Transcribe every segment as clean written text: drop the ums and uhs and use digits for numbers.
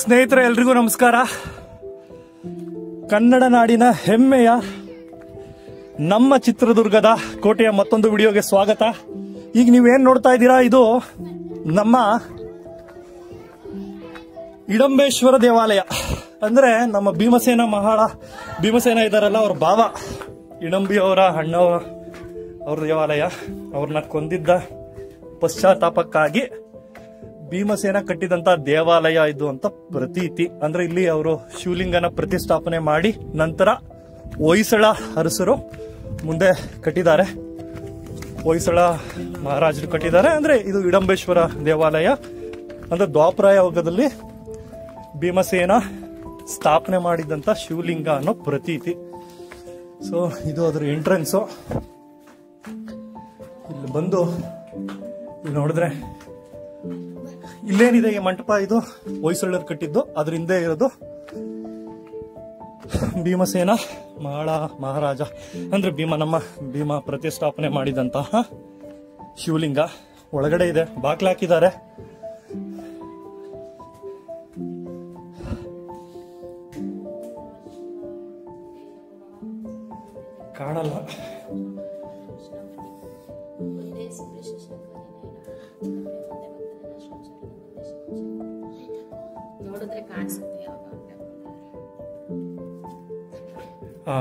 ಸ್ನೇಹಿತರೆ ಎಲ್ರಿಗೂ ನಮಸ್ಕಾರ. ಕನ್ನಡ ನಾಡಿನ ಹೆಮ್ಮೆಯ ನಮ್ಮ ಚಿತ್ರದುರ್ಗದ ಕೋಟೆಯ ಮತ್ತೊಂದು ವಿಡಿಯೋಗೆ ಸ್ವಾಗತ. ಈಗ ನೀವೇನ್ ನೋಡ್ತಾ ಇದ್ದೀರಾ, ಇದು ನಮ್ಮ ಇಡಂಬೇಶ್ವರ ದೇವಾಲಯ. ಅಂದ್ರೆ ನಮ್ಮ ಭೀಮಸೇನ ಇದಾರಲ್ಲ, ಅವ್ರ ಭಾವ ಇಡಂಬಿ ಅವರ ಅಣ್ಣ ಅವ್ರ ದೇವಾಲಯ. ಅವ್ರನ್ನ ಕೊಂದಿದ್ದ ಪಶ್ಚಾತ್ತಾಪಕ್ಕಾಗಿ ಭೀಮಸೇನ ಕಟ್ಟಿದಂತ ದೇವಾಲಯ ಇದು ಅಂತ ಪ್ರತೀತಿ. ಅಂದ್ರೆ ಇಲ್ಲಿ ಅವರು ಶಿವಲಿಂಗನ ಪ್ರತಿಷ್ಠಾಪನೆ ಮಾಡಿ ನಂತರ ಹೊಯ್ಸಳ ಅರಸರು ಮುಂದೆ ಕಟ್ಟಿದ್ದಾರೆ. ಹೊಯ್ಸಳ ಮಹಾರಾಜರು ಕಟ್ಟಿದ್ದಾರೆ. ಅಂದ್ರೆ ಇದು ಇಡಂಬೇಶ್ವರ ದೇವಾಲಯ. ಅಂದ್ರೆ ದ್ವಾಪರ ಯುಗದಲ್ಲಿ ಭೀಮಸೇನ ಸ್ಥಾಪನೆ ಮಾಡಿದಂತ ಶಿವಲಿಂಗ ಅನ್ನೋ ಪ್ರತೀತಿ. ಸೊ ಇದು ಅದರ ಎಂಟ್ರೆನ್ಸು. ಇಲ್ಲಿ ಬಂದು ಇಲ್ಲಿ ನೋಡಿದ್ರೆ ಇಲ್ಲೇನಿದೆ ಈ ಮಂಟಪ, ಇದು ಹೊಯ್ಸಳರು ಕಟ್ಟಿದ್ದು. ಅದ್ರ ಹಿಂದೆ ಇರೋದು ಭೀಮಸೇನ ಮಹಾರಾಜ ಅಂದ್ರೆ ನಮ್ಮ ಭೀಮ ಪ್ರತಿಷ್ಠಾಪನೆ ಮಾಡಿದಂತಹ ಶಿವಲಿಂಗ ಒಳಗಡೆ ಇದೆ. ಬಾಗ್ಲು ಹಾಕಿದ್ದಾರೆ. ಕಾಣಲ್ಲ.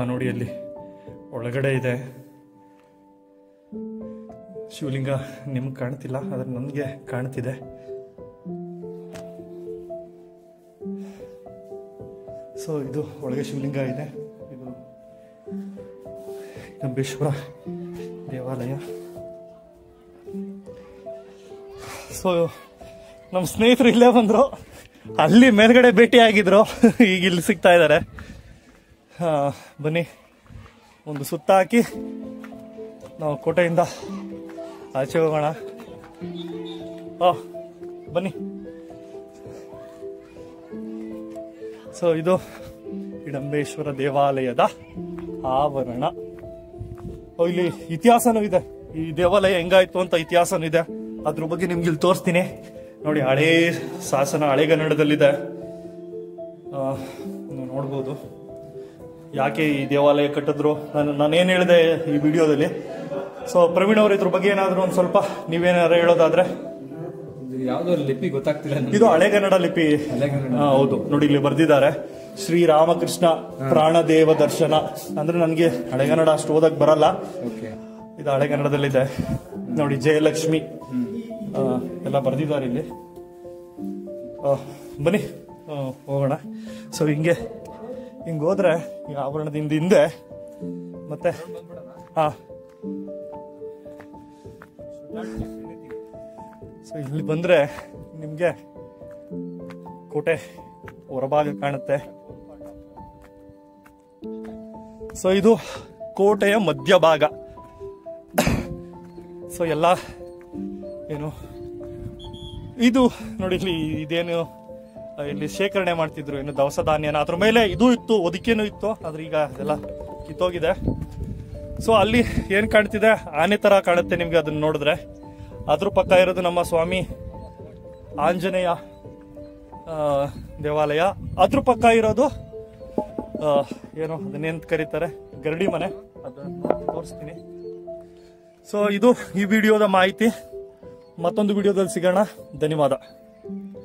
ನೋಡಿ ಅಲ್ಲಿ ಒಳಗಡೆ ಇದೆ ಶಿವಲಿಂಗ. ನಿಮ್ಗೆ ಕಾಣ್ತಿಲ್ಲ, ಆದ್ರೆ ನನಗೆ ಕಾಣ್ತಿದೆ. ಸೊ ಇದು ಒಳಗೆ ಶಿವಲಿಂಗ ಇದೆ. ಇದು ಇಡಂಬೇಶ್ವರ ದೇವಾಲಯ. ಸೊ ನಮ್ಮ ಸ್ನೇಹಿತರು ಇಲ್ಲೇ ಬಂದ್ರು, ಅಲ್ಲಿ ಮೇಲ್ಗಡೆ ಭೇಟಿ ಆಗಿದ್ರು, ಈಗ ಇಲ್ಲಿ ಸಿಗ್ತಾ ಇದ್ದಾರೆ. ಬನ್ನಿ ಒಂದು ಸುತ್ತ ಹಾಕಿ ನಾವು ಕೋಟೆಯಿಂದ ಆಚೆ ಹೋಗೋಣ. ಬನ್ನಿ. ಸೊ ಇದು ಇಡಂಬೇಶ್ವರ ದೇವಾಲಯದ ಆವರಣ. ಇಲ್ಲಿ ಇತಿಹಾಸನೂ ಇದೆ. ಈ ದೇವಾಲಯ ಹೆಂಗಾಯ್ತು ಅಂತ ಇತಿಹಾಸನೂ ಇದೆ. ಅದ್ರ ಬಗ್ಗೆ ನಿಮ್ಗೆ ಇಲ್ಲಿ ತೋರಿಸ್ತೀನಿ. ನೋಡಿ, ಹಳೇ ಶಾಸನ ಹಳೆಗನ್ನಡದಲ್ಲಿದೆ. ನೋಡ್ಬೋದು ಯಾಕೆ ಈ ದೇವಾಲಯ ಕಟ್ಟಿದ್ರು. ನಾನೇನು ಹೇಳಿದೆ ಈ ವಿಡಿಯೋದಲ್ಲಿ. ಸೊ ಪ್ರವೀಣ್ ಅವರು ಇದ್ರ ಬಗ್ಗೆ ಏನಾದ್ರು ಒಂದ್ ಸ್ವಲ್ಪ ನೀವೇನಾದ್ರು ಹೇಳೋದಾದ್ರೆ. ಯಾವ್ದೋ ಲಿಪಿ ಗೊತ್ತಾಗ್ತಿಲ್ಲ. ಇದು ಹಳೆಗನ್ನಡ ಲಿಪಿ. ಹೌದು, ನೋಡಿ ಇಲ್ಲಿ ಬರ್ದಿದ್ದಾರೆ, ಶ್ರೀರಾಮಕೃಷ್ಣ ಪ್ರಾಣದೇವ ದರ್ಶನ. ಅಂದ್ರೆ ನನಗೆ ಹಳೆಗನ್ನಡ ಅಷ್ಟು ಓದಕ್ ಬರಲ್ಲ. ಇದು ಹಳೆಗನ್ನಡದಲ್ಲಿದೆ. ನೋಡಿ, ಜಯಲಕ್ಷ್ಮಿ ಎಲ್ಲ ಬರ್ದಿದ್ದಾರೆ ಇಲ್ಲಿ. ಬನ್ನಿ ಹೋಗೋಣ. ಸೊ ಹಿಂಗೆ ಹೋದ್ರೆ ಈ ಆವರಣದಿಂದ ಹಿಂದೆ ಮತ್ತೆ ಸೊ ಇಲ್ಲಿ ಬಂದ್ರೆ ನಿಮ್ಗೆ ಕೋಟೆ ಹೊರಭಾಗ ಕಾಣುತ್ತೆ. ಸೊ ಇದು ಕೋಟೆಯ ಮಧ್ಯಭಾಗ. ಸೊ ಎಲ್ಲ ಏನು ಇದು ನೋಡಿ, ಇಲ್ಲಿ ಇದೇನು ಇಲ್ಲಿ ಶೇಖರಣೆ ಮಾಡ್ತಿದ್ರು, ಏನು ದವಸ ಧಾನ್ಯನ. ಅದ್ರ ಮೇಲೆ ಇದು ಇತ್ತು, ಹೊದಿಕೆನೂ ಇತ್ತು. ಆದ್ರೆ ಈಗ ಅದೆಲ್ಲ ಕಿತ್ತೋಗಿದೆ. ಸೊ ಅಲ್ಲಿ ಏನ್ ಕಾಣ್ತಿದೆ, ಆನೆ ತರ ಕಾಣುತ್ತೆ ನಿಮ್ಗೆ ಅದನ್ನ ನೋಡಿದ್ರೆ. ಅದ್ರ ಪಕ್ಕ ಇರೋದು ನಮ್ಮ ಸ್ವಾಮಿ ಆಂಜನೇಯ ದೇವಾಲಯ. ಅದ್ರ ಪಕ್ಕ ಇರೋದು ಏನು ಅದನ್ನೇನ್ ಕರೀತಾರೆ, ಗರಡಿ ಮನೆ. ಅದನ್ನ ತೋರಿಸ್ತೀನಿ. ಸೊ ಇದು ಈ ವಿಡಿಯೋದ ಮಾಹಿತಿ. ಮತ್ತೊಂದು ವಿಡಿಯೋದಲ್ಲಿ ಸಿಗೋಣ. ಧನ್ಯವಾದ.